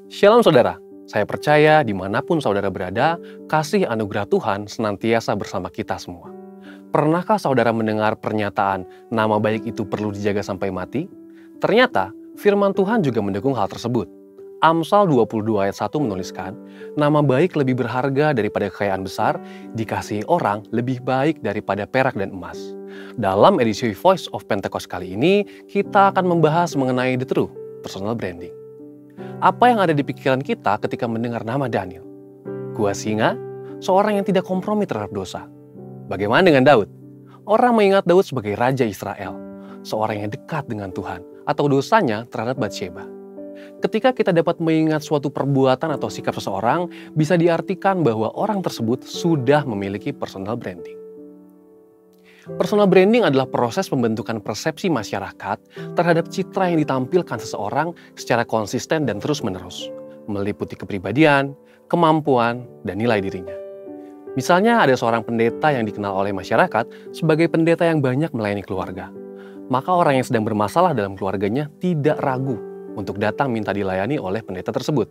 Shalom saudara, saya percaya dimanapun saudara berada, kasih anugerah Tuhan senantiasa bersama kita semua. Pernahkah saudara mendengar pernyataan nama baik itu perlu dijaga sampai mati? Ternyata firman Tuhan juga mendukung hal tersebut. Amsal 22 ayat 1 menuliskan, nama baik lebih berharga daripada kekayaan besar, dikasihi orang lebih baik daripada perak dan emas. Dalam edisi Voice of Pentecost kali ini, kita akan membahas mengenai The True, personal branding. Apa yang ada di pikiran kita ketika mendengar nama Daniel? Gua singa, seorang yang tidak kompromi terhadap dosa. Bagaimana dengan Daud? Orang mengingat Daud sebagai Raja Israel, seorang yang dekat dengan Tuhan, atau dosanya terhadap Batsheba. Ketika kita dapat mengingat suatu perbuatan atau sikap seseorang, bisa diartikan bahwa orang tersebut sudah memiliki personal branding. Personal branding adalah proses pembentukan persepsi masyarakat terhadap citra yang ditampilkan seseorang secara konsisten dan terus-menerus, meliputi kepribadian, kemampuan, dan nilai dirinya. Misalnya ada seorang pendeta yang dikenal oleh masyarakat sebagai pendeta yang banyak melayani keluarga. Maka orang yang sedang bermasalah dalam keluarganya tidak ragu untuk datang minta dilayani oleh pendeta tersebut.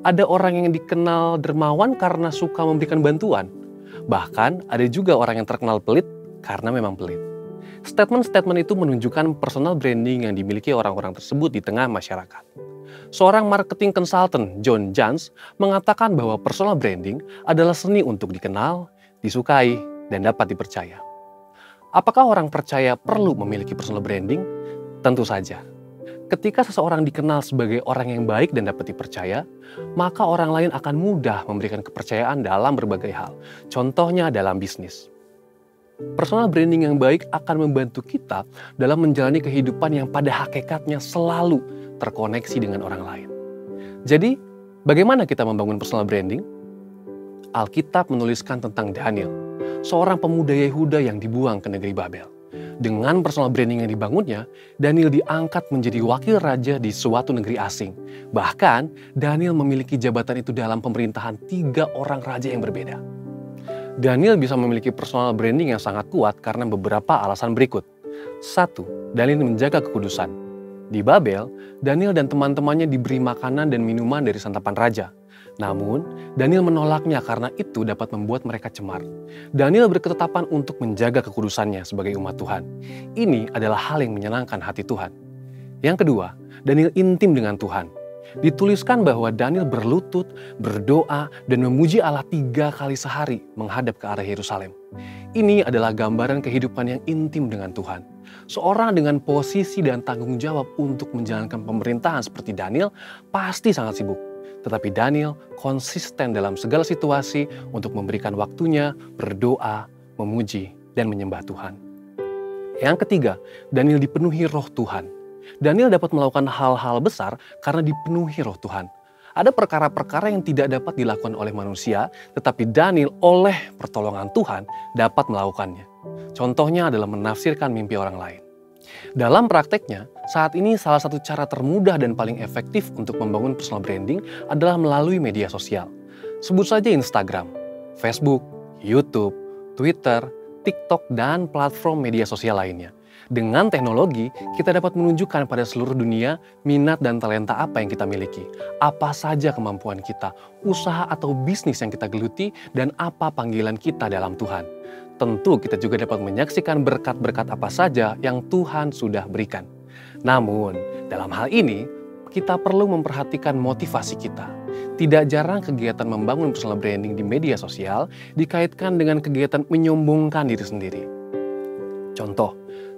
Ada orang yang dikenal dermawan karena suka memberikan bantuan. Bahkan ada juga orang yang terkenal pelit karena memang pelit. Statement-statement itu menunjukkan personal branding yang dimiliki orang-orang tersebut di tengah masyarakat. Seorang marketing consultant, John Jantsch, mengatakan bahwa personal branding adalah seni untuk dikenal, disukai, dan dapat dipercaya. Apakah orang percaya perlu memiliki personal branding? Tentu saja. Ketika seseorang dikenal sebagai orang yang baik dan dapat dipercaya, maka orang lain akan mudah memberikan kepercayaan dalam berbagai hal. Contohnya dalam bisnis. Personal branding yang baik akan membantu kita dalam menjalani kehidupan yang pada hakikatnya selalu terkoneksi dengan orang lain. Jadi, bagaimana kita membangun personal branding? Alkitab menuliskan tentang Daniel, seorang pemuda Yehuda yang dibuang ke negeri Babel. Dengan personal branding yang dibangunnya, Daniel diangkat menjadi wakil raja di suatu negeri asing. Bahkan, Daniel memiliki jabatan itu dalam pemerintahan 3 orang raja yang berbeda. Daniel bisa memiliki personal branding yang sangat kuat karena beberapa alasan berikut. 1. Daniel menjaga kekudusan. Di Babel, Daniel dan teman-temannya diberi makanan dan minuman dari santapan raja. Namun, Daniel menolaknya karena itu dapat membuat mereka cemar. Daniel berketetapan untuk menjaga kekudusannya sebagai umat Tuhan. Ini adalah hal yang menyenangkan hati Tuhan. Yang kedua, Daniel intim dengan Tuhan. Dituliskan bahwa Daniel berlutut, berdoa, dan memuji Allah 3 kali sehari menghadap ke arah Yerusalem. Ini adalah gambaran kehidupan yang intim dengan Tuhan. Seorang dengan posisi dan tanggung jawab untuk menjalankan pemerintahan seperti Daniel pasti sangat sibuk. Tetapi Daniel konsisten dalam segala situasi untuk memberikan waktunya, berdoa, memuji, dan menyembah Tuhan. Yang ketiga, Daniel dipenuhi roh Tuhan. Daniel dapat melakukan hal-hal besar karena dipenuhi roh Tuhan. Ada perkara-perkara yang tidak dapat dilakukan oleh manusia, tetapi Daniel oleh pertolongan Tuhan dapat melakukannya. Contohnya adalah menafsirkan mimpi orang lain. Dalam prakteknya, saat ini salah satu cara termudah dan paling efektif untuk membangun personal branding adalah melalui media sosial. Sebut saja Instagram, Facebook, YouTube, Twitter, TikTok, dan platform media sosial lainnya. Dengan teknologi, kita dapat menunjukkan pada seluruh dunia minat dan talenta apa yang kita miliki, apa saja kemampuan kita, usaha atau bisnis yang kita geluti, dan apa panggilan kita dalam Tuhan. Tentu kita juga dapat menyaksikan berkat-berkat apa saja yang Tuhan sudah berikan. Namun, dalam hal ini, kita perlu memperhatikan motivasi kita. Tidak jarang kegiatan membangun personal branding di media sosial dikaitkan dengan kegiatan menyombongkan diri sendiri. Contoh,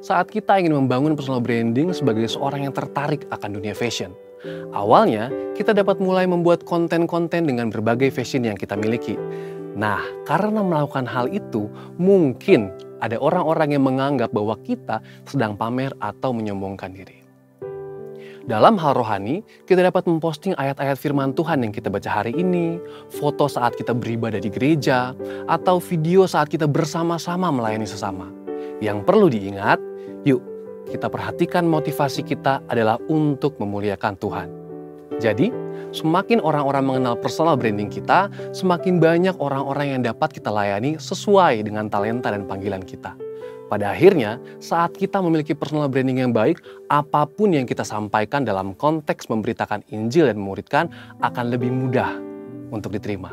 saat kita ingin membangun personal branding sebagai seorang yang tertarik akan dunia fashion. Awalnya, kita dapat mulai membuat konten-konten dengan berbagai fashion yang kita miliki. Nah, karena melakukan hal itu, mungkin ada orang-orang yang menganggap bahwa kita sedang pamer atau menyombongkan diri. Dalam hal rohani, kita dapat memposting ayat-ayat firman Tuhan yang kita baca hari ini, foto saat kita beribadah di gereja, atau video saat kita bersama-sama melayani sesama. Yang perlu diingat, yuk kita perhatikan motivasi kita adalah untuk memuliakan Tuhan. Jadi, semakin orang-orang mengenal personal branding kita, semakin banyak orang-orang yang dapat kita layani sesuai dengan talenta dan panggilan kita. Pada akhirnya, saat kita memiliki personal branding yang baik, apapun yang kita sampaikan dalam konteks memberitakan Injil dan memuridkan akan lebih mudah untuk diterima.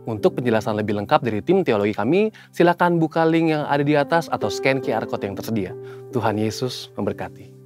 Untuk penjelasan lebih lengkap dari tim teologi kami, silakan buka link yang ada di atas atau scan QR Code yang tersedia. Tuhan Yesus memberkati.